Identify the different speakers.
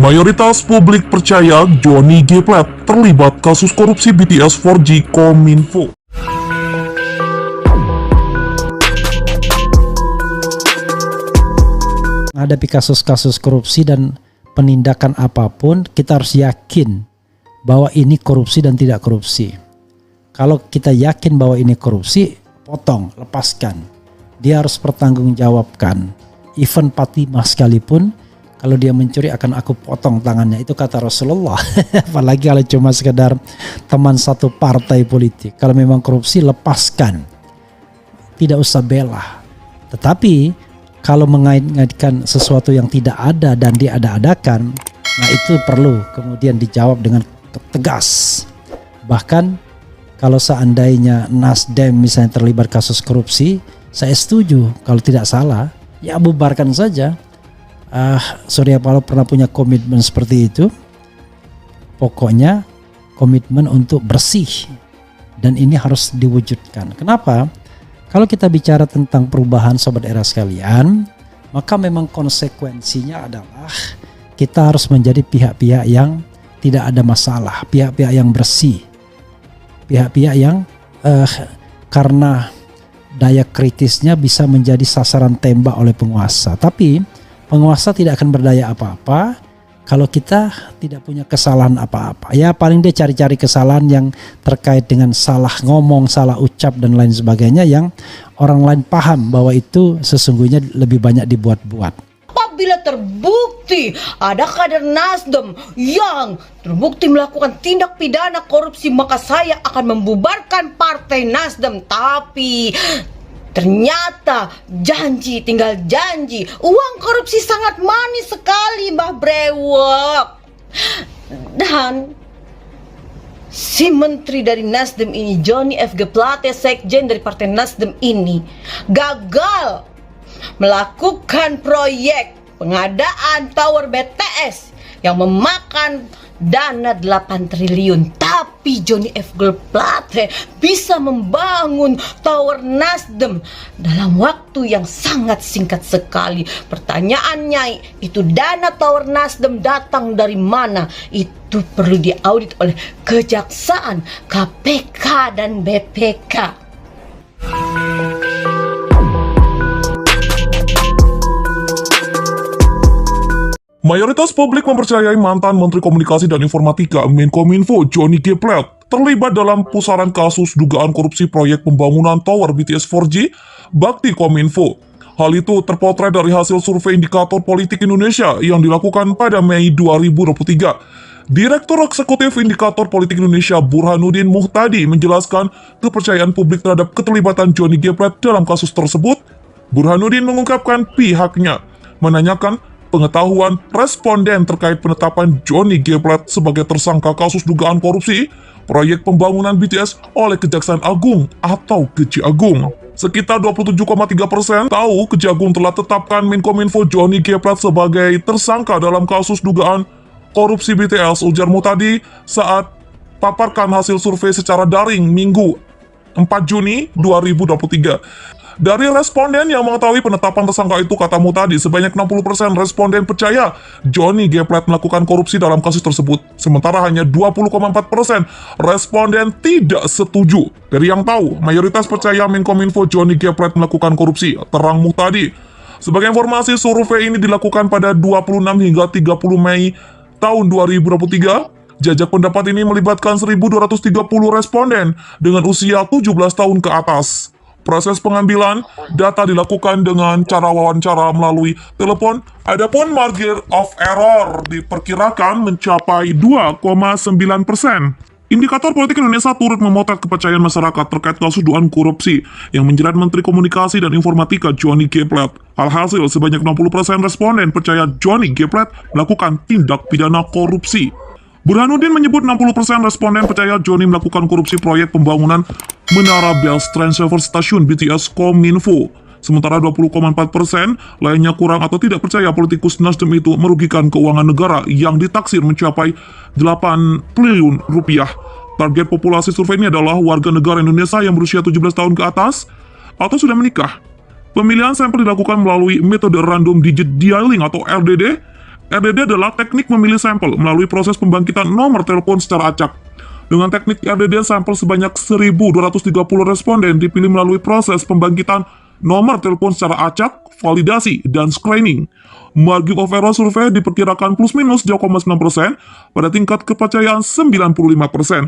Speaker 1: Mayoritas publik percaya Johnny G. Plate terlibat kasus korupsi BTS 4G Kominfo.
Speaker 2: Menghadapi kasus-kasus korupsi dan penindakan apapun, kita harus yakin bahwa ini korupsi dan tidak korupsi. Kalau kita yakin bahwa ini korupsi, potong, lepaskan. Dia harus bertanggungjawabkan. Even Fatimah sekalipun, kalau dia mencuri akan aku potong tangannya. Itu kata Rasulullah. Apalagi kalau cuma sekedar teman satu partai politik. Kalau memang korupsi, lepaskan. Tidak usah bela. Tetapi kalau mengait-ngaitkan sesuatu yang tidak ada dan diada-adakan, nah itu perlu kemudian dijawab dengan tegas. Bahkan kalau seandainya Nasdem misalnya terlibat kasus korupsi, saya setuju. Kalau tidak salah, ya bubarkan saja. Surya Paloh pernah punya komitmen seperti itu. Pokoknya komitmen untuk bersih. Dan ini harus diwujudkan. Kenapa? Kalau kita bicara tentang perubahan Sobat Era sekalian, maka memang konsekuensinya adalah kita harus menjadi pihak-pihak yang tidak ada masalah, pihak-pihak yang bersih, pihak-pihak yang karena daya kritisnya bisa menjadi sasaran tembak oleh penguasa. Tapi penguasa tidak akan berdaya apa-apa kalau kita tidak punya kesalahan apa-apa. Ya paling dia cari-cari kesalahan yang terkait dengan salah ngomong, salah ucap dan lain sebagainya yang orang lain paham bahwa itu sesungguhnya lebih banyak dibuat-buat.
Speaker 3: Apabila terbukti ada kader Nasdem yang terbukti melakukan tindak pidana korupsi, maka saya akan membubarkan partai Nasdem. Tapi ternyata janji tinggal janji. Uang korupsi sangat manis sekali, Mbah Brewok. Dan si menteri dari Nasdem ini, Johnny F. G. Plate, sekjen dari partai Nasdem ini, gagal melakukan proyek pengadaan tower BTS yang memakan dana 8 triliun. Tapi Johnny F. G. Plate bisa membangun tower Nasdem dalam waktu yang sangat singkat sekali. Pertanyaannya, itu dana tower Nasdem datang dari mana? Itu perlu diaudit oleh Kejaksaan, KPK, dan BPK.
Speaker 1: Mayoritas publik mempercayai mantan Menteri Komunikasi dan Informatika Menkominfo Johnny G. Plate terlibat dalam pusaran kasus dugaan korupsi proyek pembangunan tower BTS 4G Bakti Kominfo. Hal itu terpotret dari hasil survei Indikator Politik Indonesia yang dilakukan pada Mei 2023. Direktur Eksekutif Indikator Politik Indonesia Burhanuddin Muhtadi menjelaskan kepercayaan publik terhadap keterlibatan Johnny G. Plate dalam kasus tersebut. Burhanuddin mengungkapkan pihaknya menanyakan pengetahuan responden terkait penetapan Johnny G. Plate sebagai tersangka kasus dugaan korupsi proyek pembangunan BTS oleh Kejaksaan Agung atau Keji Agung. Sekitar 27,3% tahu Keji Agung telah tetapkan Menkominfo Johnny G. Plate sebagai tersangka dalam kasus dugaan korupsi BTS, ujar Muhtadi saat paparkan hasil survei secara daring Minggu 4 Juni 2023. Dari responden yang mengetahui penetapan tersangka itu, kata Muhtadi, sebanyak 60% responden percaya Johnny G. Plate melakukan korupsi dalam kasus tersebut. Sementara hanya 20,4% responden tidak setuju. Dari yang tahu, mayoritas percaya Menkominfo Johnny G. Plate melakukan korupsi, terang Muhtadi. Sebagai informasi, survei ini dilakukan pada 26 hingga 30 Mei tahun 2023. Jajak pendapat ini melibatkan 1.230 responden dengan usia 17 tahun ke atas. Proses pengambilan data dilakukan dengan cara wawancara melalui telepon. Adapun margin of error diperkirakan mencapai 2,9%. Indikator Politik Indonesia turut memotret kepercayaan masyarakat terkait kasus dugaan korupsi yang menjerat Menteri Komunikasi dan Informatika Johnny G. Plate. Alhasil, sebanyak 60% responden percaya Johnny G. Plate melakukan tindak pidana korupsi. Burhanuddin menyebut 60% responden percaya Johnny melakukan korupsi proyek pembangunan Menara Bells Transceiver Station BTS Kominfo. Sementara 20,4% lainnya kurang atau tidak percaya politikus Nasdem itu merugikan keuangan negara yang ditaksir mencapai 8 triliun rupiah. Target populasi survei ini adalah warga negara Indonesia yang berusia 17 tahun ke atas atau sudah menikah. Pemilihan sampel dilakukan melalui metode random digit dialing atau RDD RDD adalah teknik memilih sampel melalui proses pembangkitan nomor telepon secara acak. Dengan teknik RDD, sampel sebanyak 1.230 responden dipilih melalui proses pembangkitan nomor telepon secara acak, validasi, dan screening. Margin of error survei diperkirakan plus minus 0,9% pada tingkat kepercayaan 95%.